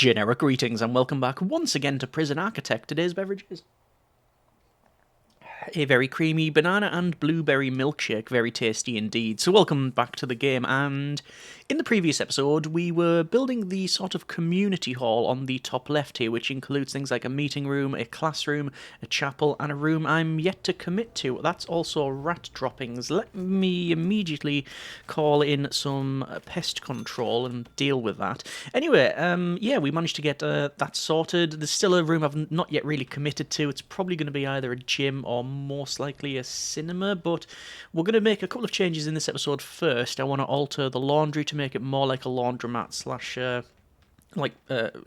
Generic greetings and welcome back once again to Prison Architect. Today's beverage is a very creamy banana and blueberry milkshake, very tasty indeed. So welcome back to the game, and in the previous episode we were building the sort of community hall on the top left here, which includes things like a meeting room, a classroom, a chapel, and a room I'm yet to commit to. That's also rat droppings. Let me immediately call in some pest control and deal with that. Anyway, yeah, we managed to get that sorted. There's still a room I've not yet really committed to. It's probably going to be either a gym or most likely a cinema, but we're going to make a couple of changes in this episode first. I want to alter the laundry to make it more like a laundromat slash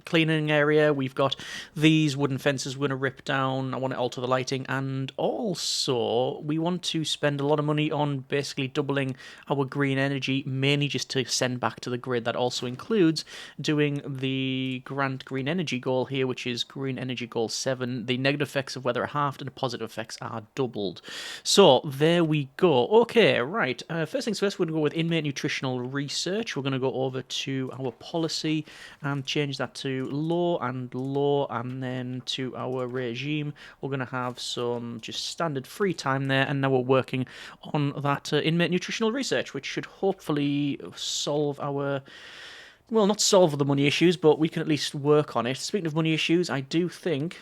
cleaning area. We've got these wooden fences we're going to rip down. I want to alter the lighting, and also we want to spend a lot of money on basically doubling our green energy, mainly just to send back to the grid. That also includes doing the grand green energy goal here, which is green energy goal 7. The negative effects of weather are halved and the positive effects are doubled. So there we go. Okay, right. First things first, we're going to go with inmate nutritional research. We're going to go over to our policy and change that to low, and then to our regime we're going to have some just standard free time there, and now we're working on that inmate nutritional research, which should hopefully solve our, well, not solve the money issues, but we can at least work on it. Speaking of money issues, I do think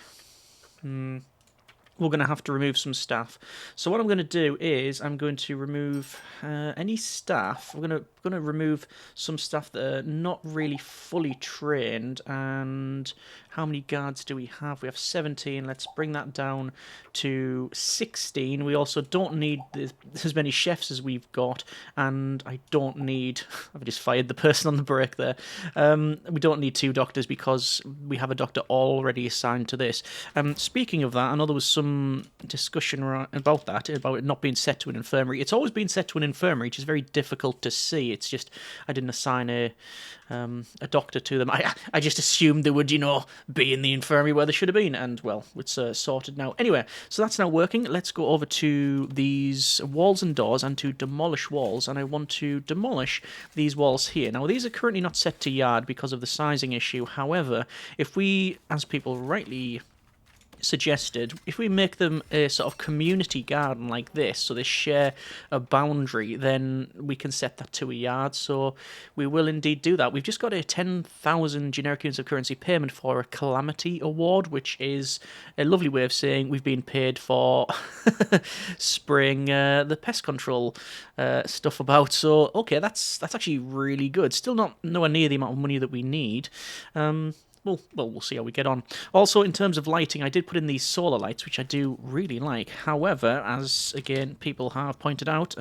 we're going to have to remove some staff. So what I'm going to do is I'm going to remove any staff. We're going to remove some staff that are not really fully trained. And how many guards do we have? We have 17. Let's bring that down to 16. We also don't need as many chefs as we've got, and I don't need... I've just fired the person on the break there. We don't need 2 doctors because we have a doctor already assigned to this. Speaking of that, I know there was some discussion about that, about it not being set to an infirmary. It's always been set to an infirmary, which is very difficult to see. It's just I didn't assign a doctor to them. I just assumed they would, be in the infirmary where they should have been, and well, it's sorted now. Anyway, so that's now working. Let's go over to these walls and doors and to demolish walls, and I want to demolish these walls here. Now, these are currently not set to yard because of the sizing issue. However, if we, as people rightly suggested, if we make them a sort of community garden like this, so they share a boundary, then we can set that to a yard. So we will indeed do that. We've just got a 10,000 generic units of currency payment for a calamity award, which is a lovely way of saying we've been paid for spraying the pest control stuff about. So okay, that's actually really good. Still not nowhere near the amount of money that we need. Well, we'll see how we get on. Also, in terms of lighting, I did put in these solar lights, which I do really like. However, as, again, people have pointed out,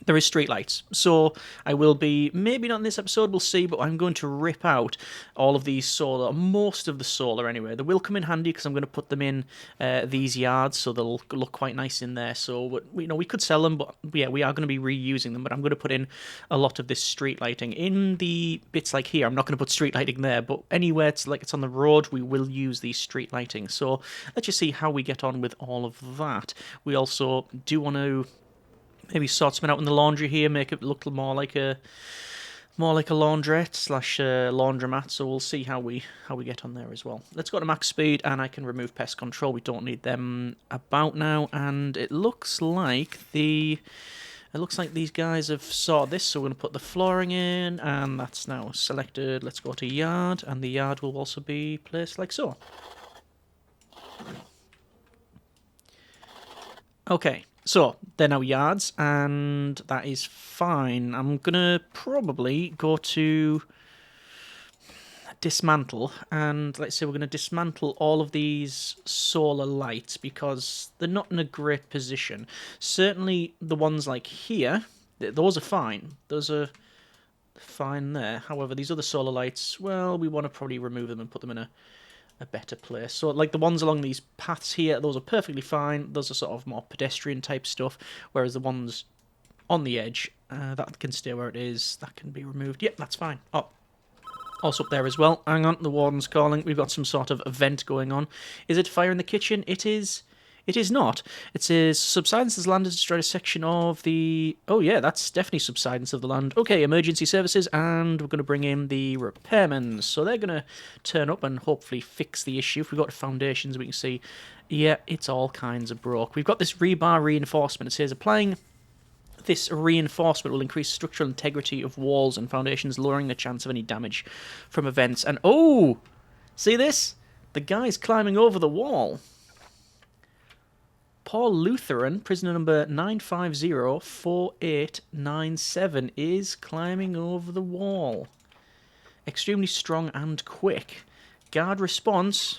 there is street lights. So I will be, maybe not in this episode, we'll see, but I'm going to rip out all of these solar, most of the solar anyway. They will come in handy because I'm going to put them in these yards, so they'll look quite nice in there. So, we could sell them, but yeah, we are going to be reusing them. But I'm going to put in a lot of this street lighting. In the bits like here, I'm not going to put street lighting there, but anywhere it's like it's on the road, we will use these street lighting. So let's just see how we get on with all of that. We also do want to maybe sort something out in the laundry here, make it look more like a laundrette slash laundromat. So we'll see how we get on there as well. Let's go to max speed, and I can remove pest control. We don't need them about now, and it looks like these guys have sorted this. So we're going to put the flooring in, and that's now selected. Let's go to yard, and the yard will also be placed like so. Okay. So, they're now yards, and that is fine. I'm going to probably go to dismantle, and let's say we're going to dismantle all of these solar lights because they're not in a great position. Certainly the ones like here, those are fine. Those are fine there. However, these other solar lights, well, we want to probably remove them and put them in a better place. So like the ones along these paths here, those are perfectly fine. Those are sort of more pedestrian type stuff, whereas the ones on the edge, that can stay where it is. That can be removed. Yep, that's fine. Oh, also up there as well. Hang on, the warden's calling. We've got some sort of event going on. Is it fire in the kitchen? It is It is not. It says Subsidence has landed to destroy a section of the... Oh, yeah, that's definitely Subsidence of the land. Okay, emergency services, and we're going to bring in the repairmen. So they're going to turn up and hopefully fix the issue. If we go to foundations, we can see, yeah, it's all kinds of broke. We've got this rebar reinforcement. It says applying this reinforcement will increase structural integrity of walls and foundations, lowering the chance of any damage from events. And, oh, see this? The guy's climbing over the wall. Paul Lutheran, prisoner number 9504897, is climbing over the wall. Extremely strong and quick. Guard response.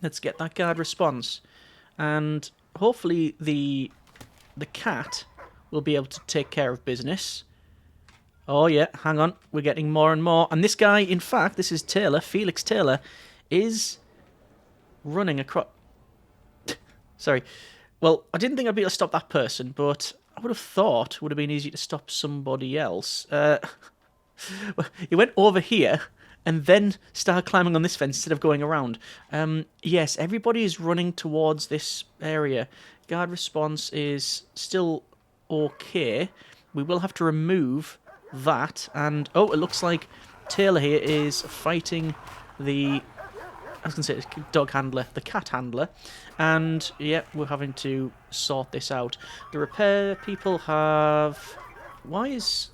Let's get that guard response. And hopefully the cat will be able to take care of business. Oh yeah, hang on. We're getting more and more. And this guy, in fact, this is Taylor, Felix Taylor, is running across... Sorry. Well, I didn't think I'd be able to stop that person, but I would have thought it would have been easy to stop somebody else. He went over here and then started climbing on this fence instead of going around. Yes, everybody is running towards this area. Guard response is still okay. We will have to remove that. And, oh, it looks like Taylor here is fighting the... I was going to say dog handler, the cat handler. And, yeah, we're having to sort this out. The repair people have... Why is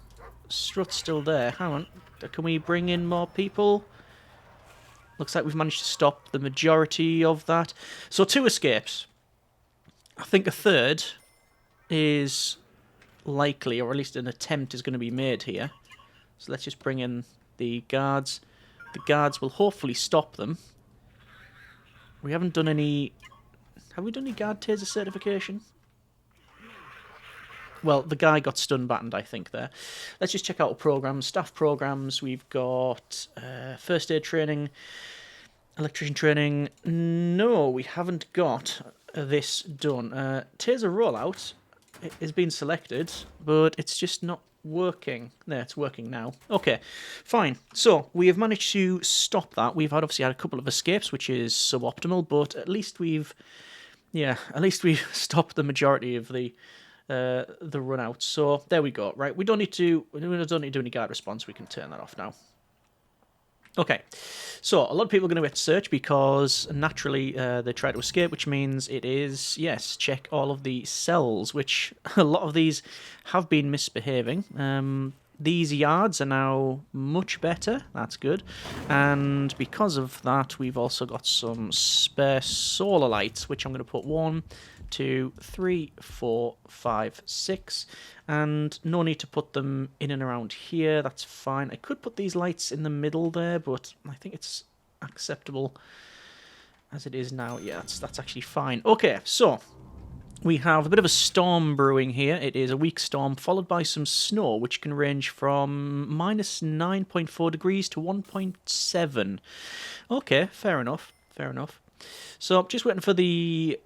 Strut still there? Hang on. Can we bring in more people? Looks like we've managed to stop the majority of that. So 2 escapes. I think a third is likely, or at least an attempt is going to be made here. So let's just bring in the guards. The guards will hopefully stop them. We haven't done any... Have we done any guard taser certification? Well, the guy got stun battened, I think, there. Let's just check out our programs. Staff programs. We've got first aid training, electrician training. No, we haven't got this done. Taser rollout is being selected, but it's just not working. There, it's working now. Okay, fine. So we have managed to stop that. We've obviously had a couple of escapes, which is suboptimal, but at least we've stopped the majority of the run out. So there we go. Right, we don't need to do any guard response. We can turn that off now. Okay, so a lot of people are going to get search because naturally they try to escape, which means it is, yes, check all of the cells, which a lot of these have been misbehaving. These yards are now much better, that's good, and because of that we've also got some spare solar lights, which I'm going to put 1, 2, 3, 4, 5, 6, and no need to put them in and around here, that's fine. I could put these lights in the middle there, but I think it's acceptable as it is now. Yeah, that's actually fine. Okay, so we have a bit of a storm brewing here. It is a weak storm followed by some snow, which can range from minus 9.4 degrees to 1.7. Okay, fair enough, fair enough. So I'm just waiting for the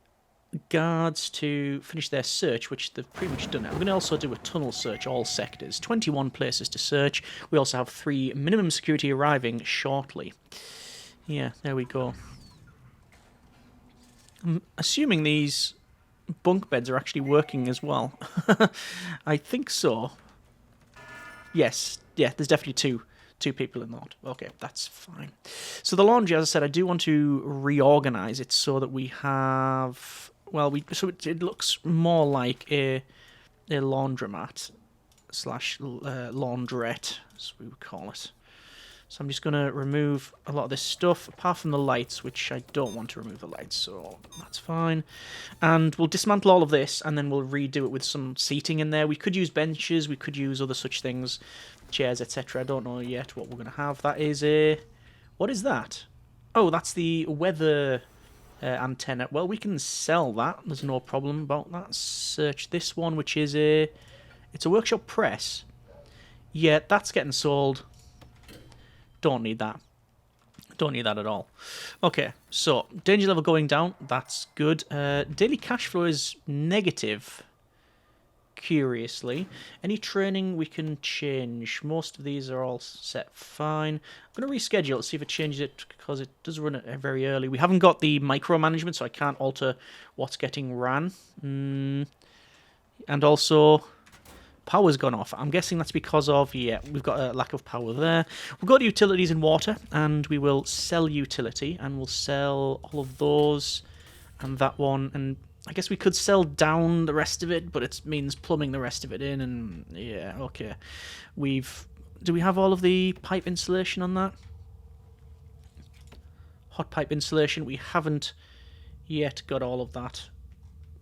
guards to finish their search, which they've pretty much done now. We're going to also do a tunnel search, all sectors. 21 places to search. We also have 3 minimum security arriving shortly. Yeah, there we go. I'm assuming these bunk beds are actually working as well. I think so. Yes, yeah, there's definitely two people in that. Okay, that's fine. So the laundry, as I said, I do want to reorganize it so that we have... Well, so it looks more like a laundromat slash laundrette, as we would call it. So I'm just going to remove a lot of this stuff, apart from the lights, which I don't want to remove the lights, so that's fine. And we'll dismantle all of this, and then we'll redo it with some seating in there. We could use benches, we could use other such things, chairs, etc. I don't know yet what we're going to have. That is a... What is that? Oh, that's the weather... antenna. Well, we can sell that. There's no problem about that. Search this one, which is it's a workshop press. Yeah, that's getting sold. Don't need that. Don't need that at all. Okay, so danger level going down. That's good. Daily cash flow is negative. curiously. Any training we can change. Most of these are all set fine. I'm going to reschedule it, see if it changes it, because it does run it very early. We haven't got the micromanagement, so I can't alter what's getting ran. And also, power's gone off. I'm guessing that's because of, yeah, we've got a lack of power there. We'll go to utilities and water, and we will sell utility, and we'll sell all of those and that one, and I guess we could sell down the rest of it, but it means plumbing the rest of it in, and yeah, okay. Do we have all of the pipe insulation on that? Hot pipe insulation, we haven't yet got all of that.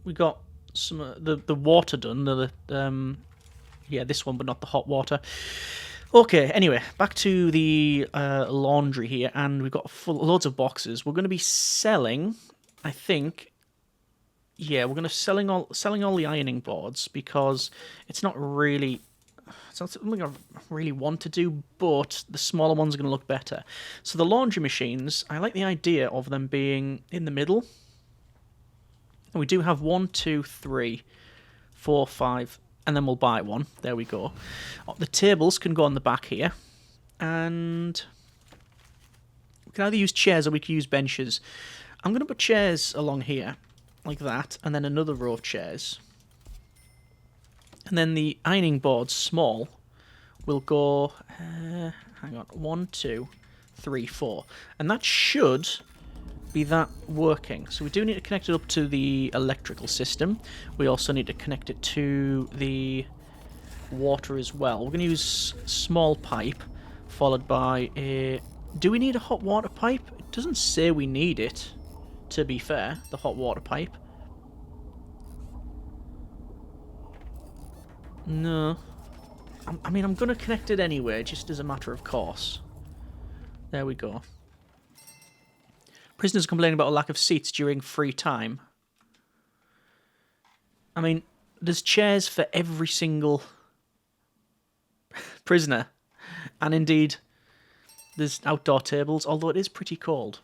We got some the water done, yeah, this one, but not the hot water. Okay, anyway, back to the laundry here, and we've got loads of boxes. We're going to be selling, I think, yeah, we're going to selling all the ironing boards, because it's not something I really want to do, but the smaller ones are going to look better. So the laundry machines, I like the idea of them being in the middle. And we do have 1, 2, 3, 4, 5, and then we'll buy one. There we go. The tables can go on the back here, and we can either use chairs or we can use benches. I'm going to put chairs along here, like that, and then another row of chairs. And then the ironing board, small, will go, hang on, 1, 2, 3, 4. And that should be that working. So we do need to connect it up to the electrical system. We also need to connect it to the water as well. We're going to use small pipe, followed by a... Do we need a hot water pipe? It doesn't say we need it, to be fair, the hot water pipe. No. I mean, I'm going to connect it anyway, just as a matter of course. There we go. Prisoners complaining about a lack of seats during free time. I mean, there's chairs for every single prisoner. And indeed, there's outdoor tables, although it is pretty cold.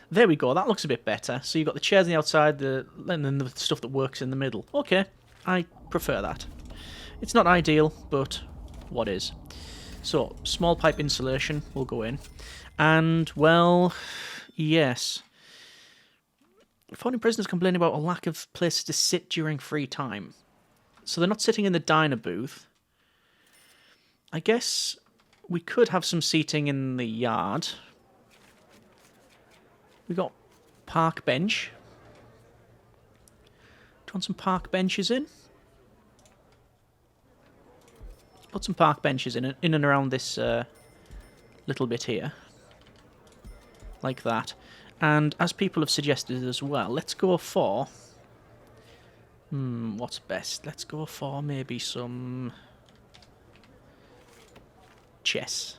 There we go, that looks a bit better. So you've got the chairs on the outside, and then the stuff that works in the middle. Okay, I prefer that. It's not ideal, but what is. So, small pipe insulation will go in. And, well, yes. Foreign prisoners complaining about a lack of places to sit during free time. So they're not sitting in the diner booth. I guess we could have some seating in the yard. We got park bench. Do you want some park benches in? Put some park benches in and around this little bit here. Like that. And as people have suggested as well, let's go for... what's best? Let's go for maybe some... chess.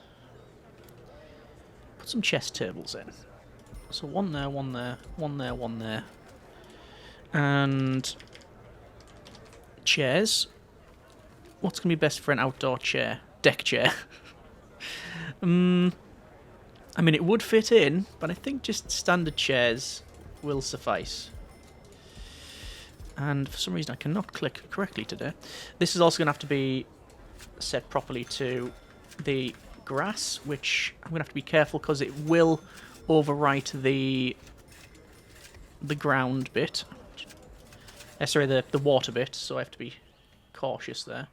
Put some chess tables in. So one there, one there, one there, one there. And... chairs. What's going to be best for an outdoor chair? Deck chair. I mean, it would fit in, but I think just standard chairs will suffice. And for some reason I cannot click correctly today. This is also going to have to be set properly to the grass, which I'm going to have to be careful because it will overwrite the ground bit. Sorry, the water bit, so I have to be cautious there.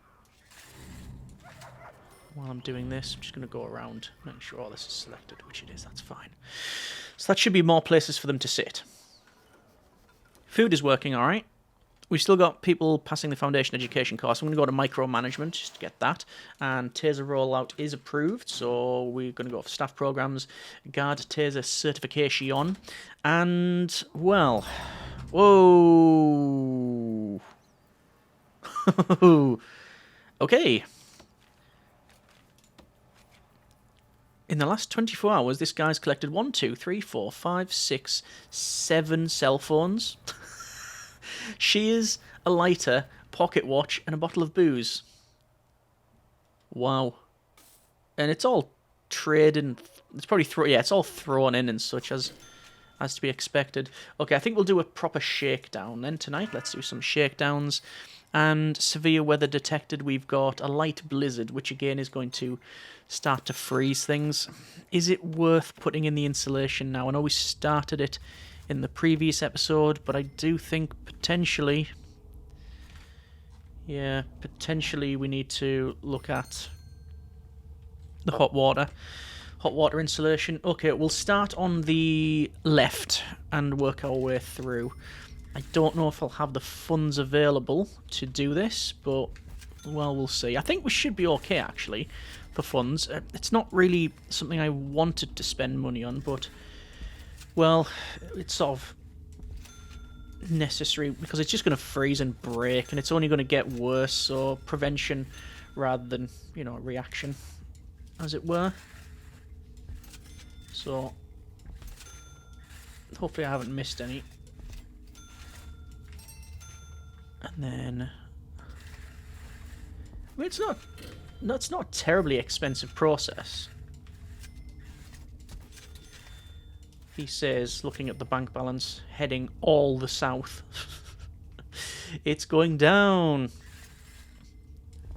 While I'm doing this, I'm just going to go around, make sure all this is selected, which it is, that's fine. So that should be more places for them to sit. Food is working alright. We've still got people passing the foundation education course. I'm going to go to micromanagement just to get that. And Taser rollout is approved, so we're going to go for staff programs, guard Taser certification. And, well, whoa. Okay. In the last 24 hours, this guy's collected 1, 2, 3, 4, 5, 6, 7 cell phones, shears, a lighter, pocket watch, and a bottle of booze. Wow. And it's all traded. It's probably it's all thrown in and such as to be expected. Okay, I think we'll do a proper shakedown then tonight. Let's do some shakedowns. And severe weather detected, we've got a light blizzard, which again is going to start to freeze things. Is it worth putting in the insulation now? I know we started it in the previous episode, but I do think potentially... yeah, potentially we need to look at the hot water. Hot water insulation. Okay, we'll start on the left and work our way through. I don't know if I'll have the funds available to do this, but, well, we'll see. I think we should be okay, actually, for funds. It's not really something I wanted to spend money on, but, well, it's sort of necessary because it's just going to freeze and break, and it's only going to get worse, so prevention rather than, you know, reaction, as it were. So, hopefully I haven't missed any. And then, I mean, it's not a terribly expensive process. He says, looking at the bank balance, heading all the south. It's going down.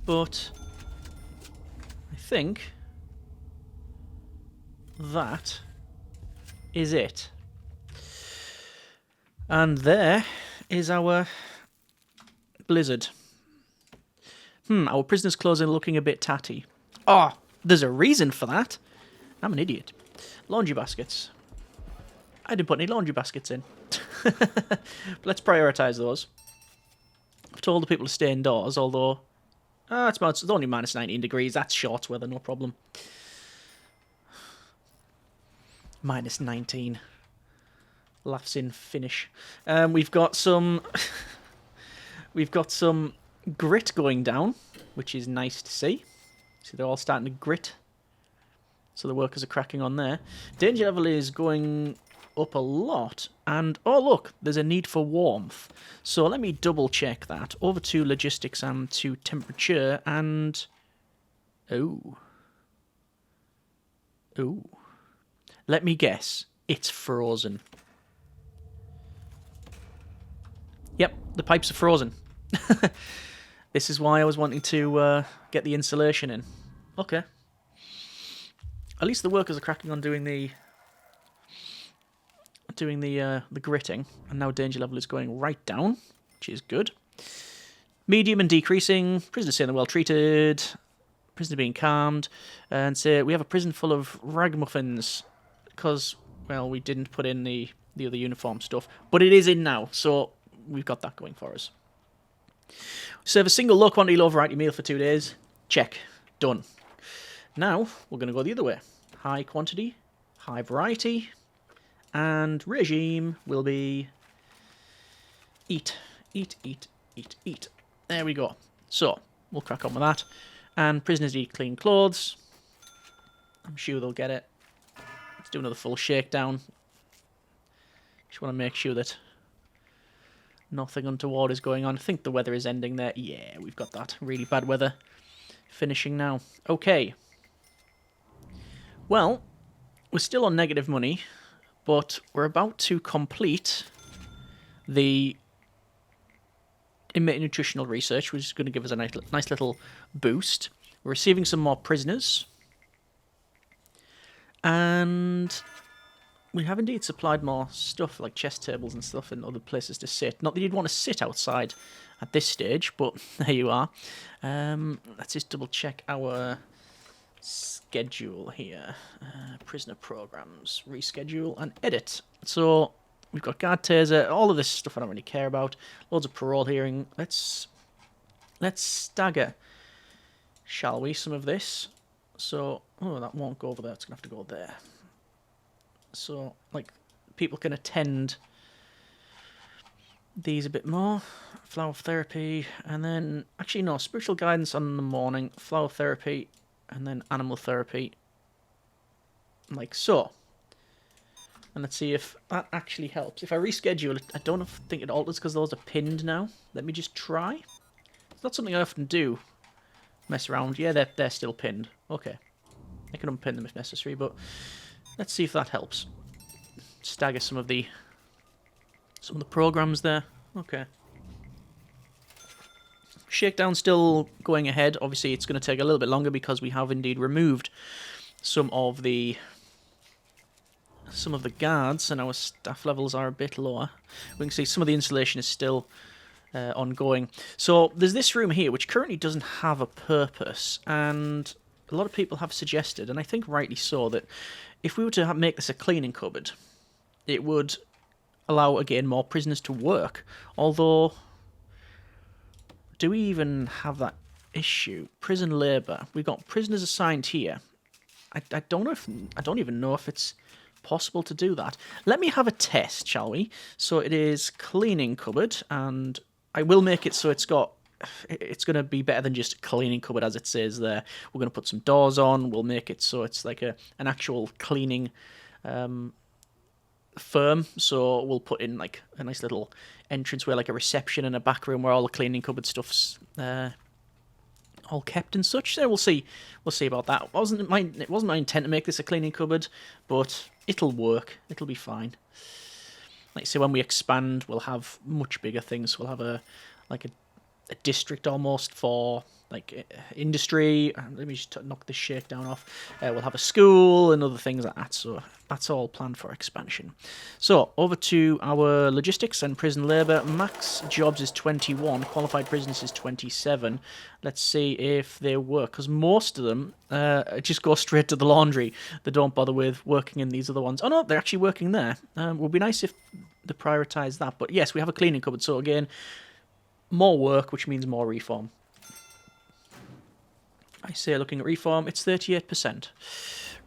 But I think that is it. And there is our blizzard. Our prisoner's clothes are looking a bit tatty. Oh, there's a reason for that. I'm an idiot. Laundry baskets. I didn't put any laundry baskets in. But let's prioritise those. I've told the people to stay indoors, although... it's only minus 19 degrees. That's short weather, no problem. Minus 19. Laughs in Finnish. We've got some... We've got some grit going down, which is nice to see. See, they're all starting to grit. So the workers are cracking on there. Danger level is going up a lot. And, oh look, there's a need for warmth. So let me double check that. Over to logistics and to temperature and... oh. Oh. Let me guess. It's frozen. Yep, the pipes are frozen. This is why I was wanting to get the insulation in. Okay. At least the workers are cracking on doing the gritting, and now danger level is going right down, which is good. Medium and decreasing. Prisoners saying they're well treated. Prisoner being calmed, and say we have a prison full of ragamuffins because, well, we didn't put in the other uniform stuff, but it is in now, so we've got that going for us. Serve a single low quantity, low variety meal for 2 days. Check. Done. Now, we're going to go the other way. High quantity, high variety, and regime will be eat, eat, eat, eat, eat. There we go. So, we'll crack on with that. And prisoners need clean clothes. I'm sure they'll get it. Let's do another full shakedown. Just want to make sure that nothing untoward is going on. I think the weather is ending there. Yeah, we've got that. Really bad weather finishing now. Okay. Well, we're still on negative money, but we're about to complete the inmate nutritional research, which is going to give us a nice little boost. We're receiving some more prisoners. And we have indeed supplied more stuff, like chest tables and stuff, and other places to sit. Not that you'd want to sit outside at this stage, but there you are. Let's just double check our schedule here. Prisoner programs, reschedule, and edit. So we've got guard taser, all of this stuff I don't really care about. Loads of parole hearing. Let's stagger, shall we, some of this. So, oh, that won't go over there. It's going to have to go there. So, like, people can attend these a bit more. Flower therapy, and then, actually, no, spiritual guidance on the morning, flower therapy, and then animal therapy, like so. And let's see if that actually helps. If I reschedule it, I don't think it alters because those are pinned now. Let me just try. It's not something I often do. Mess around. Yeah, they're still pinned. Okay. I can unpin them if necessary, but let's see if that helps. Stagger some of the programs there. Okay. shakedown still going ahead. Obviously, it's going to take a little bit longer because we have indeed removed some of the guards, and our staff levels are a bit lower. We can see some of the installation is still ongoing. So there's this room here, which currently doesn't have a purpose, and a lot of people have suggested, and I think rightly so, that if we were to make this a cleaning cupboard, it would allow, again, more prisoners to work. Although, do we even have that issue? Prison labour. We've got prisoners assigned here. I don't even know if it's possible to do that. Let me have a test, shall we? So it is cleaning cupboard, and I will make it so it's going to be better than just cleaning cupboard as it says there. We're going to put some doors on. We'll make it so it's like an actual cleaning firm. So we'll put in like a nice little entranceway, like a reception and a back room where all the cleaning cupboard stuff's all kept and such. So we'll see about that. It wasn't my intent to make this a cleaning cupboard, but it'll work. It'll be fine. Like I say, when we expand, we'll have much bigger things. We'll have a district almost for like industry. Let me just knock this shakedown off. We'll have a school and other things like that. So that's all planned for expansion. So over to our logistics and prison labour. Max jobs is 21. Qualified prisoners is 27. Let's see if they work, because most of them just go straight to the laundry. They don't bother with working in these other ones. Oh no, they're actually working there. Would be nice if they prioritise that. But yes, we have a cleaning cupboard. So again, more work, which means more reform. I say, looking at reform, it's 38%.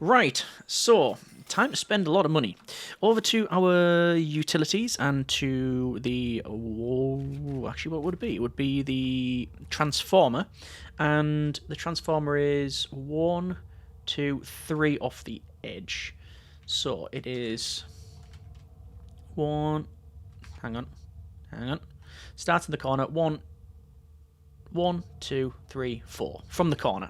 Right, so time to spend a lot of money. Over to our utilities and to the... actually, what would it be? It would be the transformer. And the transformer is 1, 2, 3 off the edge. So it is 1... Hang on. Starts in the corner. 1, 2, 3, 4. From the corner.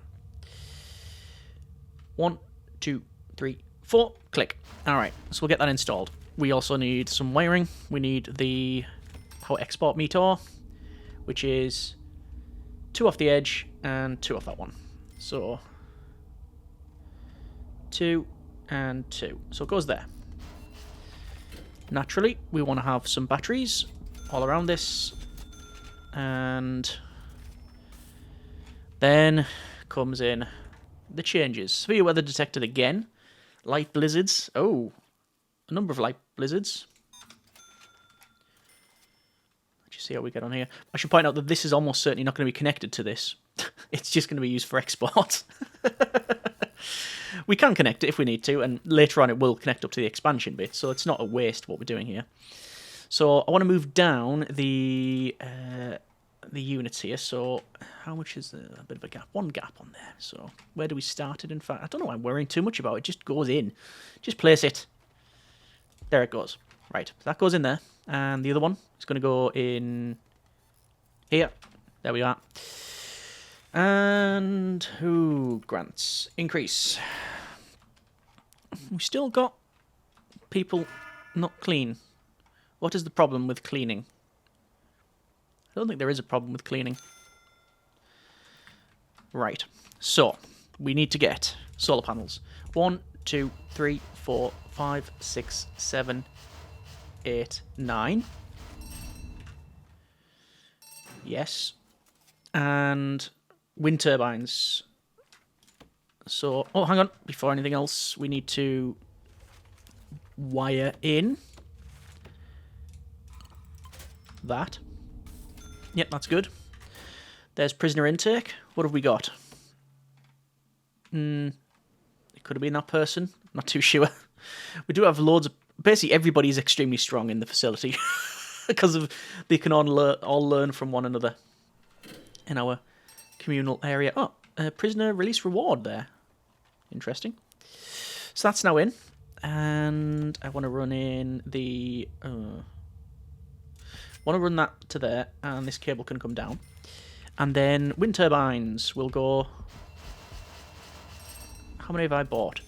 1, 2, 3, 4. Click. Alright, so we'll get that installed. We also need some wiring. We need the power export meter, which is 2 off the edge and 2 off that one. So 2 and 2. So it goes there. Naturally, we want to have some batteries all around this, and then comes in the changes. Severe weather detected again. Light blizzards. Oh, a number of light blizzards. Let's just see how we get on here. I should point out that this is almost certainly not going to be connected to this. It's just going to be used for export. We can connect it if we need to, and later on it will connect up to the expansion bit, so it's not a waste what we're doing here. So I want to move down the units here. So how much is a bit of a gap? One gap on there. So where do we start it? In fact, I don't know why I'm worrying too much about it. It just goes in. Just place it. There it goes. Right, that goes in there. And the other one is going to go in here. There we are. And who grants? Increase. We've still got people not clean. What is the problem with cleaning? I don't think there is a problem with cleaning. Right. So, we need to get solar panels. 1, 2, 3, 4, 5, 6, 7, 8, 9. Yes. And wind turbines. So, oh, hang on. Before anything else, we need to wire in that. Yep, that's good. There's prisoner intake. What have we got? It could have been that person. Not too sure. We do have loads of... Basically, everybody's extremely strong in the facility because of they can all learn from one another in our communal area. Oh, prisoner release reward there. Interesting. So that's now in. And I want to run in the... want to run that to there, and this cable can come down. And then wind turbines will go... How many have I bought?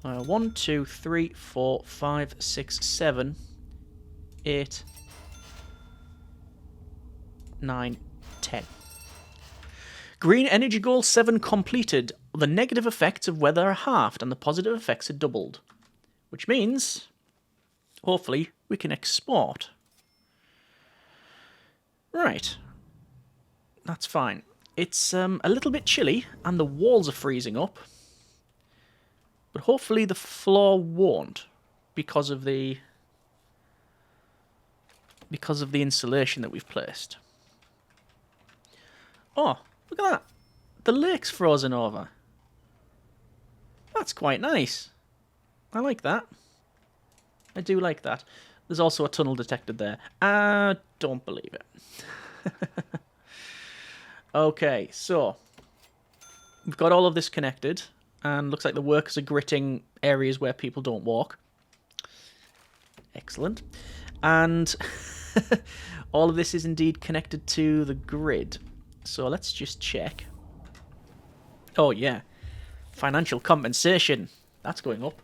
1, 2, 3, 4, 5, 6, 7, 8, 9, 10. Green energy goal 7 completed. The negative effects of weather are halved and the positive effects are doubled. Which means, hopefully, we can export. Right. That's fine. It's a little bit chilly and the walls are freezing up. But hopefully the floor won't because of the insulation that we've placed. Oh, look at that. The lake's frozen over. That's quite nice. I like that. I do like that. There's also a tunnel detected there. I don't believe it. Okay, so we've got all of this connected, and looks like the workers are gritting areas where people don't walk. Excellent. And all of this is indeed connected to the grid. So let's just check. Oh, yeah. Financial compensation. That's going up.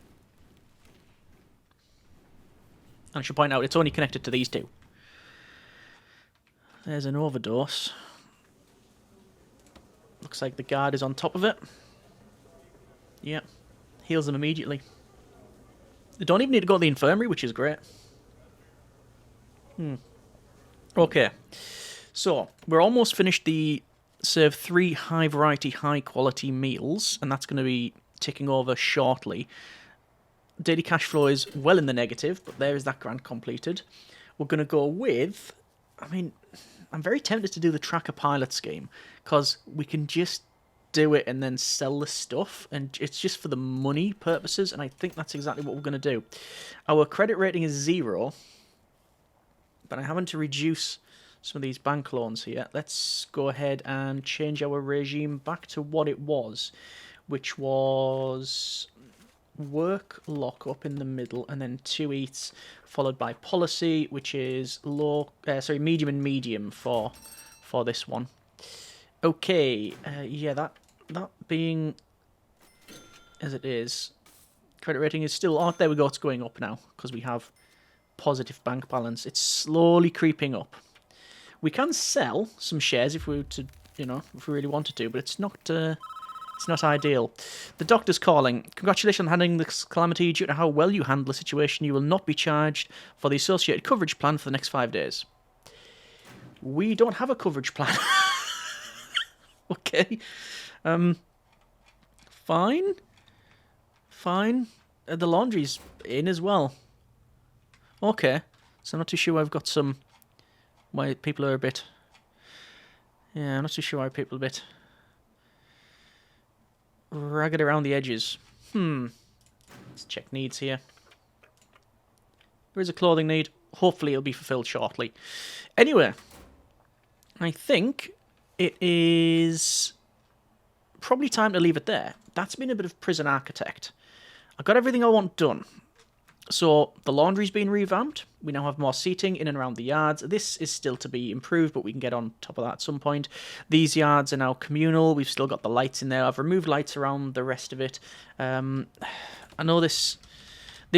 And I should point out, it's only connected to these two. There's an overdose. Looks like the guard is on top of it. Yeah. Heals them immediately. They don't even need to go to the infirmary, which is great. Okay. So, we're almost finished the serve 3 high variety, high quality meals, and that's going to be ticking over shortly. Daily cash flow is well in the negative, but there is that grant completed. We're going to go with, I mean, I'm very tempted to do the tracker pilot scheme, because we can just do it and then sell the stuff, and it's just for the money purposes, and I think that's exactly what we're going to do. Our credit rating is 0, but I'm having to reduce some of these bank loans here. Let's go ahead and change our regime back to what it was, which was work lock up in the middle, and then 2 eats, followed by policy, which is medium and medium for this one. Okay, yeah, that being as it is, credit rating is still, oh, there we go, it's going up now, because we have positive bank balance. It's slowly creeping up. We can sell some shares if we were to, if we really wanted to, but it's not ideal. The doctor's calling. Congratulations on handling this calamity. Due to how well you handle the situation, you will not be charged for the associated coverage plan for the next 5 days. We don't have a coverage plan. Okay. Fine. The laundry's in as well. Okay. So I'm not too sure why I've got some... Why people are a bit... Yeah, I'm not too sure why people are a bit... ragged around the edges. Let's check needs here. There is a clothing need. Hopefully it'll be fulfilled shortly. Anyway, I think it is probably time to leave it there. That's been a bit of prison architect. I got everything I want done. So the laundry's been revamped. We now have more seating in and around the yards. This is still to be improved, but we can get on top of that at some point. These yards are now communal. We've still got the lights in there. I've removed lights around the rest of it. I know this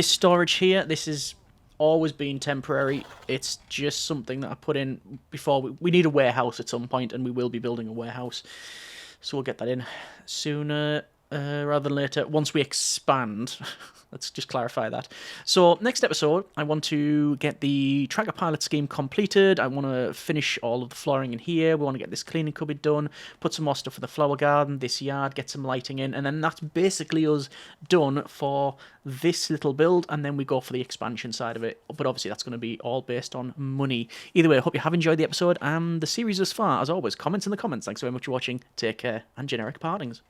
storage here, this has always been temporary. It's just something that I put in before. We need a warehouse at some point, and we will be building a warehouse. So we'll get that in sooner rather than later, once we expand. Let's just clarify that. So, next episode, I want to get the tracker pilot scheme completed. I want to finish all of the flooring in here. We want to get this cleaning cupboard done, put some more stuff for the flower garden, this yard, get some lighting in, and then that's basically us done for this little build, and then we go for the expansion side of it. But obviously, that's going to be all based on money. Either way, I hope you have enjoyed the episode and the series thus far. As always, comments in the comments. Thanks very much for watching. Take care, and generic partings.